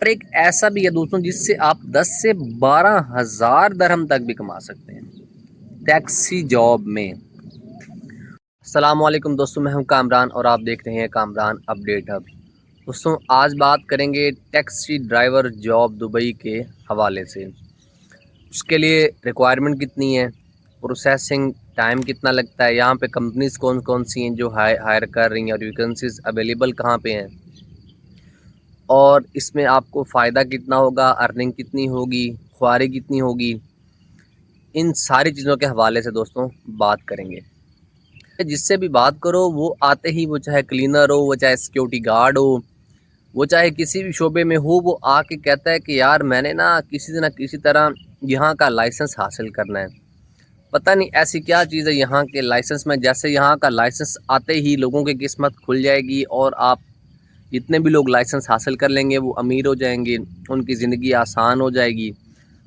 और एक ऐसा भी है दोस्तों जिससे आप 10 से 12,000 दरहम तक भी कमा सकते हैं टैक्सी जॉब में। अस्सलाम वालेकुम दोस्तों, मैं हूं कामरान और आप देख रहे हैं कामरान अपडेट हब। दोस्तों आज बात करेंगे टैक्सी ड्राइवर जॉब दुबई के हवाले से। उसके लिए रिक्वायरमेंट कितनी है, प्रोसेसिंग टाइम कितना लगता है, यहाँ पे कंपनीज कौन कौन सी हैं जो हायर कर रही हैं और वैकेंसीज अवेलेबल कहाँ पे हैं, और इसमें आपको फ़ायदा कितना होगा, अर्निंग कितनी होगी, ख्वारी कितनी होगी, इन सारी चीज़ों के हवाले से दोस्तों बात करेंगे। जिससे भी बात करो वो आते ही, वो चाहे क्लीनर हो, वो चाहे सिक्योरिटी गार्ड हो, वो चाहे किसी भी शोबे में हो, वो आके कहता है कि यार मैंने ना किसी तरह यहाँ का लाइसेंस हासिल करना है। पता नहीं ऐसी क्या चीज़ है यहाँ के लाइसेंस में, जैसे यहाँ का लाइसेंस आते ही लोगों की किस्मत खुल जाएगी और आप जितने भी लोग लाइसेंस हासिल कर लेंगे वो अमीर हो जाएंगे, उनकी ज़िंदगी आसान हो जाएगी।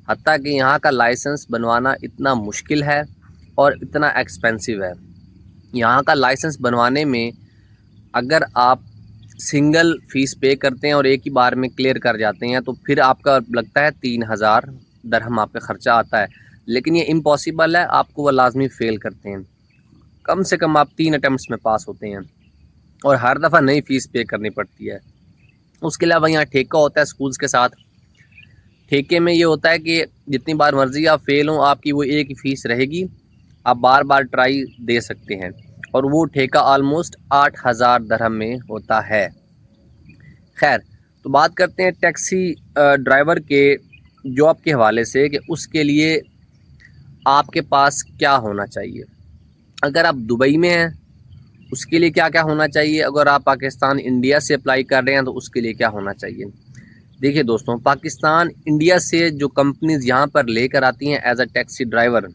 हत्ता कि यहाँ का लाइसेंस बनवाना इतना मुश्किल है और इतना एक्सपेंसिव है। यहाँ का लाइसेंस बनवाने में अगर आप सिंगल फ़ीस पे करते हैं और एक ही बार में क्लियर कर जाते हैं तो फिर आपका लगता है 3,000 दरहम आपका ख़र्चा आता है, लेकिन ये इम्पॉसिबल है, आपको वो लाजमी फ़ेल करते हैं। कम से कम आप 3 अटैम्प्ट्स में पास होते हैं और हर दफ़ा नई फ़ीस पे करनी पड़ती है। उसके अलावा यहाँ ठेका होता है स्कूल्स के साथ। ठेके में ये होता है कि जितनी बार मर्ज़ी आप फ़ेल हों, आपकी वो एक ही फ़ीस रहेगी, आप बार बार ट्राई दे सकते हैं, और वो ठेका आलमोस्ट 8,000 दरहम में होता है। खैर, तो बात करते हैं टैक्सी ड्राइवर के जॉब के हवाले से कि उसके लिए आपके पास क्या होना चाहिए। अगर आप दुबई में हैं उसके लिए क्या क्या होना चाहिए, अगर आप पाकिस्तान इंडिया से अप्लाई कर रहे हैं तो उसके लिए क्या होना चाहिए। देखिए दोस्तों, पाकिस्तान इंडिया से जो कंपनीज़ यहाँ पर लेकर आती हैं एज अ टैक्सी ड्राइवर,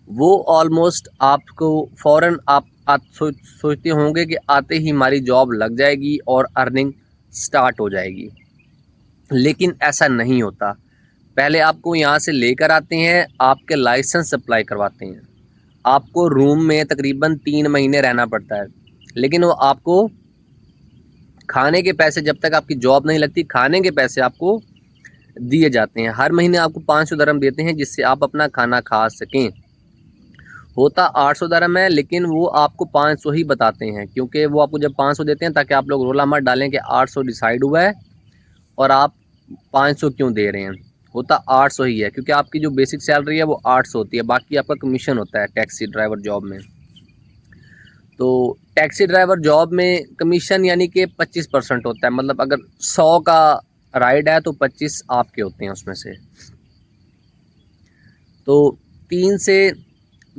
वो ऑलमोस्ट आपको फ़ौरन आप सोचते होंगे कि आते ही हमारी जॉब लग जाएगी और अर्निंग स्टार्ट हो जाएगी, लेकिन ऐसा नहीं होता। पहले आपको यहाँ से लेकर आते हैं, आपके लाइसेंस अप्लाई करवाते हैं, आपको रूम में तकरीबन 3 महीने रहना पड़ता है, लेकिन वो आपको खाने के पैसे, जब तक आपकी जॉब नहीं लगती, खाने के पैसे आपको दिए जाते हैं। हर महीने आपको 500 दरहम देते हैं जिससे आप अपना खाना खा सकें। होता 800 दरहम है, लेकिन वो आपको 500 ही बताते हैं, क्योंकि वो आपको जब 500 देते हैं ताकि आप लोग रोला मत डालें कि 800 डिसाइड हुआ है और आप 500 क्यों दे रहे हैं। होता 800 ही है, क्योंकि आपकी जो बेसिक सैलरी है वो 800 होती है, बाकी आपका कमीशन होता है टैक्सी ड्राइवर जॉब में। तो टैक्सी ड्राइवर जॉब में कमीशन यानी कि 25% होता है, मतलब अगर 100 का राइड है तो 25 आपके होते हैं उसमें से। तो 3 से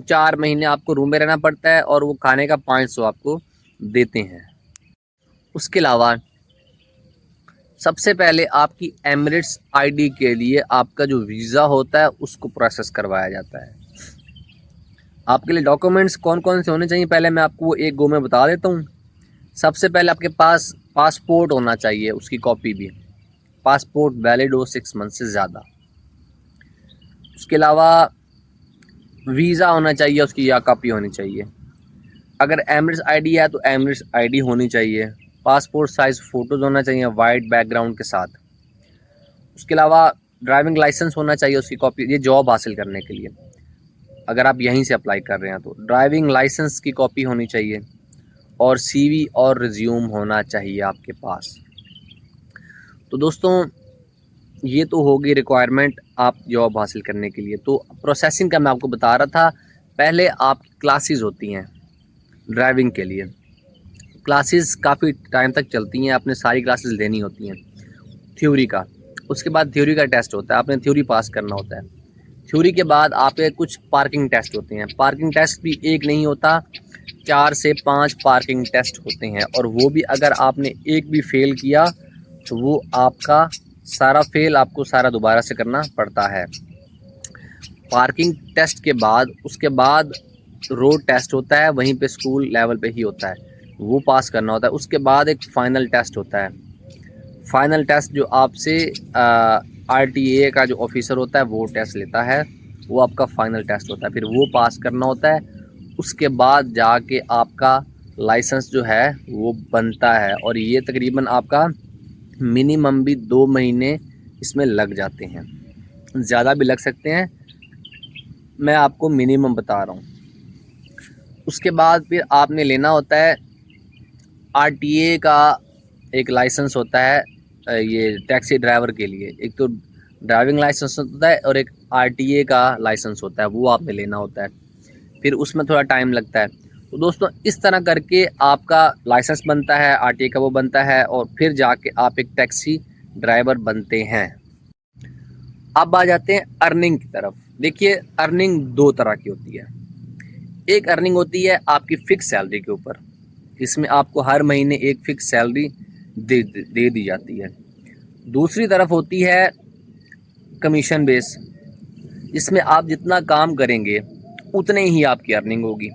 4 महीने आपको रूम में रहना पड़ता है और वो खाने का 500 आपको देते हैं। उसके अलावा सबसे पहले आपकी एमिरेट्स आईडी के लिए आपका जो वीज़ा होता है उसको प्रोसेस करवाया जाता है। आपके लिए डॉक्यूमेंट्स कौन कौन से होने चाहिए, पहले मैं आपको वो एक गो में बता देता हूँ। सबसे पहले आपके पास पासपोर्ट होना चाहिए, उसकी कॉपी भी, पासपोर्ट वैलिड हो 6 मंथ से ज़्यादा। उसके अलावा वीज़ा होना चाहिए, उसकी या कॉपी होनी चाहिए। अगर एमिरेट्स आईडी है तो एमिरेट्स आईडी होनी चाहिए। पासपोर्ट साइज़ फ़ोटोज़ होना चाहिए वाइट बैकग्राउंड के साथ। उसके अलावा ड्राइविंग लाइसेंस होना चाहिए, उसकी कॉपी, ये जॉब हासिल करने के लिए अगर आप यहीं से अप्लाई कर रहे हैं तो ड्राइविंग लाइसेंस की कॉपी होनी चाहिए, और सीवी और रिज्यूम होना चाहिए आपके पास। तो दोस्तों ये तो होगी रिक्वायरमेंट आप जॉब हासिल करने के लिए। तो प्रोसेसिंग का मैं आपको बता रहा था, पहले आपकी क्लासेस होती हैं ड्राइविंग के लिए। क्लासेस काफ़ी टाइम तक चलती हैं, आपने सारी क्लासेस लेनी होती हैं थ्योरी का। उसके बाद थ्योरी का टेस्ट होता है, आपने थ्योरी पास करना होता है। थ्योरी के बाद आपके कुछ पार्किंग टेस्ट होते हैं। पार्किंग टेस्ट भी एक नहीं होता, 4 से 5 पार्किंग टेस्ट होते हैं, और वो भी अगर आपने एक भी फेल किया तो वो आपका सारा फेल, आपको सारा दोबारा से करना पड़ता है। पार्किंग टेस्ट के बाद उसके बाद रोड टेस्ट होता है, वहीं पे स्कूल लेवल पे ही होता है, वो पास करना होता है। उसके बाद एक फ़ाइनल टेस्ट होता है। फ़ाइनल टेस्ट जो आपसे आरटीए का जो ऑफिसर होता है वो टेस्ट लेता है, वो आपका फ़ाइनल टेस्ट होता है, फिर वो पास करना होता है। उसके बाद जाके आपका लाइसेंस जो है वो बनता है, और ये तकरीबन आपका मिनिमम भी 2 महीने इसमें लग जाते हैं, ज़्यादा भी लग सकते हैं, मैं आपको मिनिमम बता रहा हूँ। उसके बाद फिर आपने लेना होता है आरटीए का एक लाइसेंस होता है, ये टैक्सी ड्राइवर के लिए एक तो ड्राइविंग लाइसेंस होता है और एक आरटीए का लाइसेंस होता है, वो आपने लेना होता है। फिर उसमें थोड़ा टाइम लगता है। तो दोस्तों इस तरह करके आपका लाइसेंस बनता है, आरटीए का वो बनता है, और फिर जाके आप एक टैक्सी ड्राइवर बनते हैं। अब आ जाते हैं अर्निंग की तरफ। देखिए अर्निंग दो तरह की होती है। एक अर्निंग होती है आपकी फिक्स सैलरी के ऊपर, इसमें आपको हर महीने एक फिक्स सैलरी दे दी जाती है। दूसरी तरफ होती है कमीशन बेस, इसमें आप जितना काम करेंगे उतने ही आपकी अर्निंग होगी।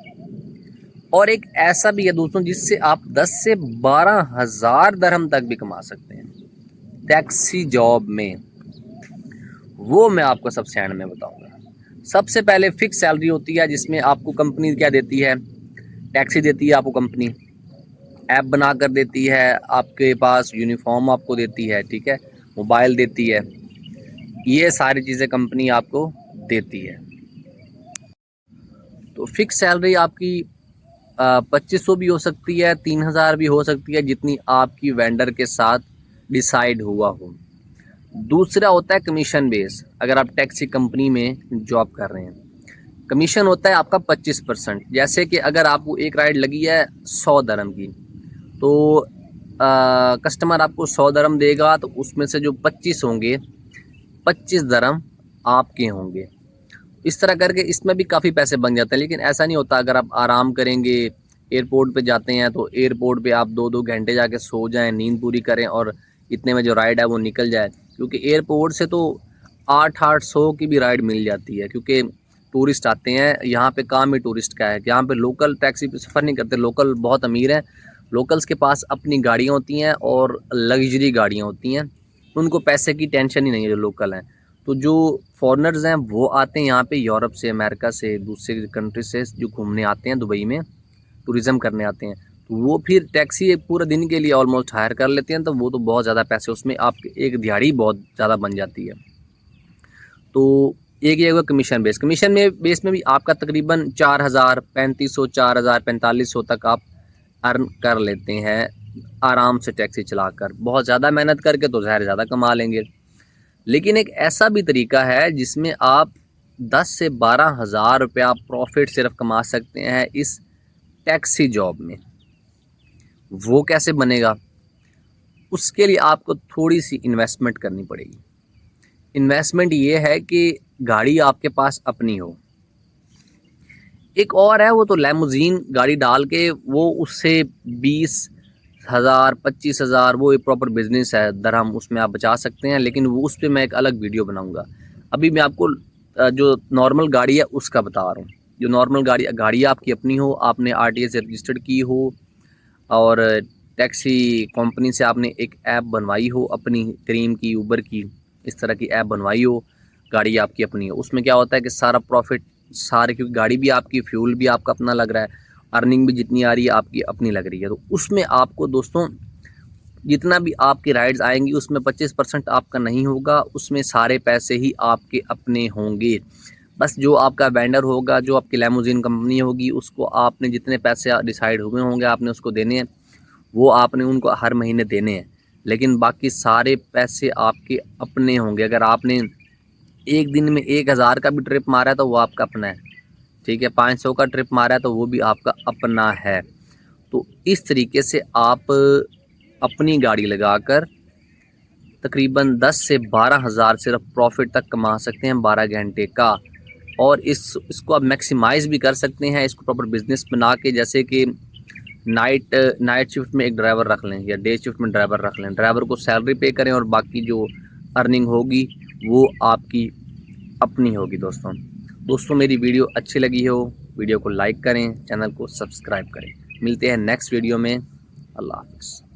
और एक ऐसा भी है दोस्तों जिससे आप 10 से 12 हज़ार दरहम तक भी कमा सकते हैं टैक्सी जॉब में, वो मैं आपको सबसे एंड में बताऊंगा। सबसे पहले फिक्स सैलरी होती है जिसमें आपको कंपनी क्या देती है, टैक्सी देती है आपको कंपनी, ऐप बना कर देती है, आपके पास यूनिफॉर्म आपको देती है, ठीक है, मोबाइल देती है, ये सारी चीज़ें कंपनी आपको देती है। तो फिक्स सैलरी आपकी 2500 भी हो सकती है, 3000 भी हो सकती है, जितनी आपकी वेंडर के साथ डिसाइड हुआ हो। दूसरा होता है कमीशन बेस। अगर आप टैक्सी कंपनी में जॉब कर रहे हैं, कमीशन होता है आपका 25%। जैसे कि अगर आपको एक राइड लगी है 100 दरम की, तो कस्टमर आपको 100 दरम देगा, तो उसमें से जो 25 होंगे, 25 दरम आपके होंगे। इस तरह करके इसमें भी काफ़ी पैसे बन जाते हैं। लेकिन ऐसा नहीं होता, अगर आप आराम करेंगे, एयरपोर्ट पे जाते हैं तो एयरपोर्ट पे आप 2-2 घंटे जाके सो जाएं, नींद पूरी करें और इतने में जो राइड है वो निकल जाए, क्योंकि एयरपोर्ट से तो 800 की भी राइड मिल जाती है, क्योंकि टूरिस्ट आते हैं यहाँ पे। काम ही टूरिस्ट का है कि यहाँ पे लोकल टैक्सी पे सफ़र नहीं करते। लोकल बहुत अमीर हैं, लोकल्स के पास अपनी गाड़ियाँ होती हैं और लग्जरी गाड़ियाँ होती हैं, उनको पैसे की टेंशन ही नहीं है जो लोकल हैं। तो जो फॉरेनर्स हैं वो आते हैं यहाँ पे यूरोप से, अमेरिका से, दूसरे कंट्री से जो घूमने आते हैं दुबई में, टूरिज़्म करने आते हैं, तो वो फिर टैक्सी एक पूरे दिन के लिए ऑलमोस्ट हायर कर लेते हैं। तो वो तो बहुत ज़्यादा पैसे, उसमें आपकी एक दिहाड़ी बहुत ज़्यादा बन जाती है। तो एक ये हुआ कमीशन बेस। कमीशन में बेस में भी आपका तकरीबन 4000, 3500, 4000, 4500 तक आप अर्न कर लेते हैं आराम से टैक्सी चलाकर। बहुत ज़्यादा मेहनत करके तो ज़्यादा कमा लेंगे। लेकिन एक ऐसा भी तरीका है जिसमें आप 10 से 12 हज़ार रुपया प्रॉफिट सिर्फ कमा सकते हैं इस टैक्सी जॉब में। वो कैसे बनेगा? उसके लिए आपको थोड़ी सी इन्वेस्टमेंट करनी पड़ेगी। इन्वेस्टमेंट ये है कि गाड़ी आपके पास अपनी हो। एक और है, वो तो लैमुजीन गाड़ी डाल के वो उससे 20,000, 25,000, वो एक प्रॉपर बिजनेस है दरहम, उसमें आप बचा सकते हैं। लेकिन वो उस पर मैं एक अलग वीडियो बनाऊंगा। अभी मैं आपको जो नॉर्मल गाड़ी है उसका बता रहा हूँ। जो नॉर्मल गाड़ी आपकी अपनी हो, आपने आरटीए से रजिस्टर्ड की हो, और टैक्सी कंपनी से आपने एक ऐप बनवाई हो अपनी, क्रीम की, ऊबर की, इस तरह की ऐप बनवाई हो, गाड़ी आपकी अपनी हो। उसमें क्या होता है कि सारा प्रॉफिट, सारे, क्योंकि गाड़ी भी आपकी, फ्यूल भी आपका अपना लग रहा है, अर्निंग भी जितनी आ रही है आपकी अपनी लग रही है। तो उसमें आपको दोस्तों जितना भी आपकी राइड्स आएंगी उसमें 25% आपका नहीं होगा, उसमें सारे पैसे ही आपके अपने होंगे। बस जो आपका वेंडर होगा, जो आपकी लैमुजीन कंपनी होगी, उसको आपने जितने पैसे डिसाइड हुए होंगे आपने उसको देने हैं, वो आपने उनको हर महीने देने हैं। लेकिन बाकी सारे पैसे आपके अपने होंगे। अगर आपने एक दिन में 1000 का भी ट्रिप मारा है तो वो आपका अपना है, ठीक है। 500 का ट्रिप मारा है तो वो भी आपका अपना है। तो इस तरीके से आप अपनी गाड़ी लगाकर तकरीबन 10 से 12 हज़ार सिर्फ प्रॉफिट तक कमा सकते हैं 12 घंटे का। और इसको आप मैक्सिमाइज़ भी कर सकते हैं, इसको प्रॉपर बिजनेस बना के। जैसे कि नाइट शिफ्ट में एक ड्राइवर रख लें या डे शिफ्ट में ड्राइवर रख लें, ड्राइवर को सैलरी पे करें और बाकी जो अर्निंग होगी वो आपकी अपनी होगी। दोस्तों मेरी वीडियो अच्छी लगी हो, वीडियो को लाइक करें, चैनल को सब्सक्राइब करें। मिलते हैं नेक्स्ट वीडियो में। अल्लाह हाफ़िज़।